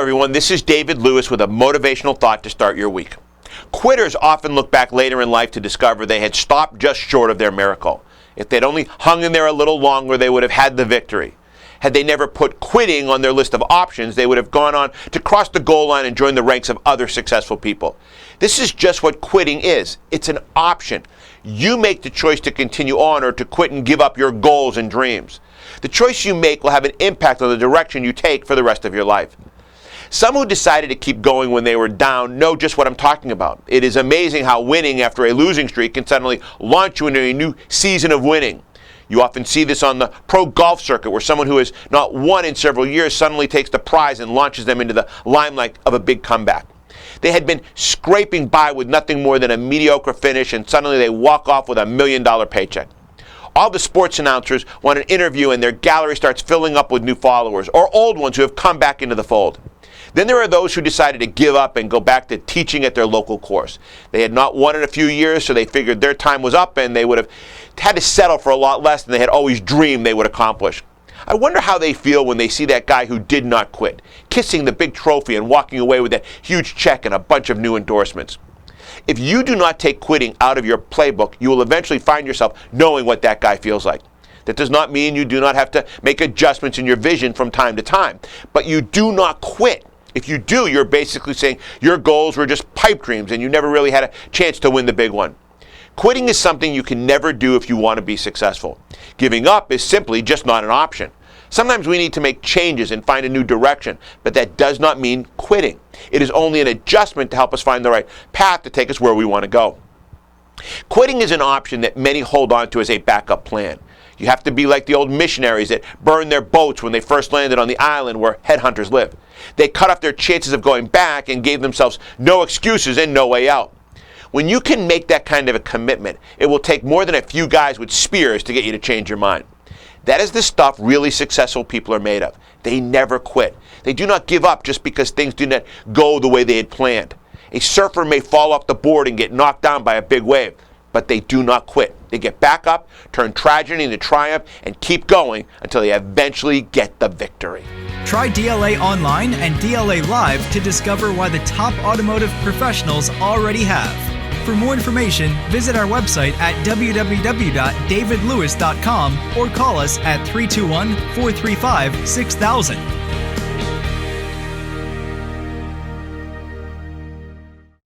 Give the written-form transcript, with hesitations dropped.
everyone. This is David Lewis with a motivational thought to start your week. Quitters often look back later in life to discover they had stopped just short of their miracle. If they'd only hung in there a little longer, they would have had the victory. Had they never put quitting on their list of options, they would have gone on to cross the goal line and join the ranks of other successful people. This is just what quitting is. It's an option. You make the choice to continue on or to quit and give up your goals and dreams. The choice you make will have an impact on the direction you take for the rest of your life. Some who decided to keep going when they were down know just what I'm talking about. It is amazing how winning after a losing streak can suddenly launch you into a new season of winning. You often see this on the pro golf circuit, where someone who has not won in several years suddenly takes the prize and launches them into the limelight of a big comeback. They had been scraping by with nothing more than a mediocre finish, and suddenly they walk off with $1 million paycheck. All the sports announcers want an interview, and their gallery starts filling up with new followers, or old ones who have come back into the fold. Then there are those who decided to give up and go back to teaching at their local course. They had not won in a few years, so they figured their time was up, and they would have had to settle for a lot less than they had always dreamed they would accomplish. I wonder how they feel when they see that guy who did not quit, kissing the big trophy and walking away with that huge check and a bunch of new endorsements. If you do not take quitting out of your playbook, you will eventually find yourself knowing what that guy feels like. That does not mean you do not have to make adjustments in your vision from time to time, but you do not quit. If you do, you're basically saying your goals were just pipe dreams and you never really had a chance to win the big one. Quitting is something you can never do if you want to be successful. Giving up is simply just not an option. Sometimes we need to make changes and find a new direction, but that does not mean quitting. It is only an adjustment to help us find the right path to take us where we want to go. Quitting is an option that many hold on to as a backup plan. You have to be like the old missionaries that burned their boats when they first landed on the island where headhunters live. They cut off their chances of going back and gave themselves no excuses and no way out. When you can make that kind of a commitment, it will take more than a few guys with spears to get you to change your mind. That is the stuff really successful people are made of. They never quit. They do not give up just because things do not go the way they had planned. A surfer may fall off the board and get knocked down by a big wave, but they do not quit. They get back up, turn tragedy into triumph, and keep going until they eventually get the victory. Try DLA Online and DLA Live to discover why the top automotive professionals already have. For more information, visit our website at www.davidlewis.com or call us at 321-435-6000.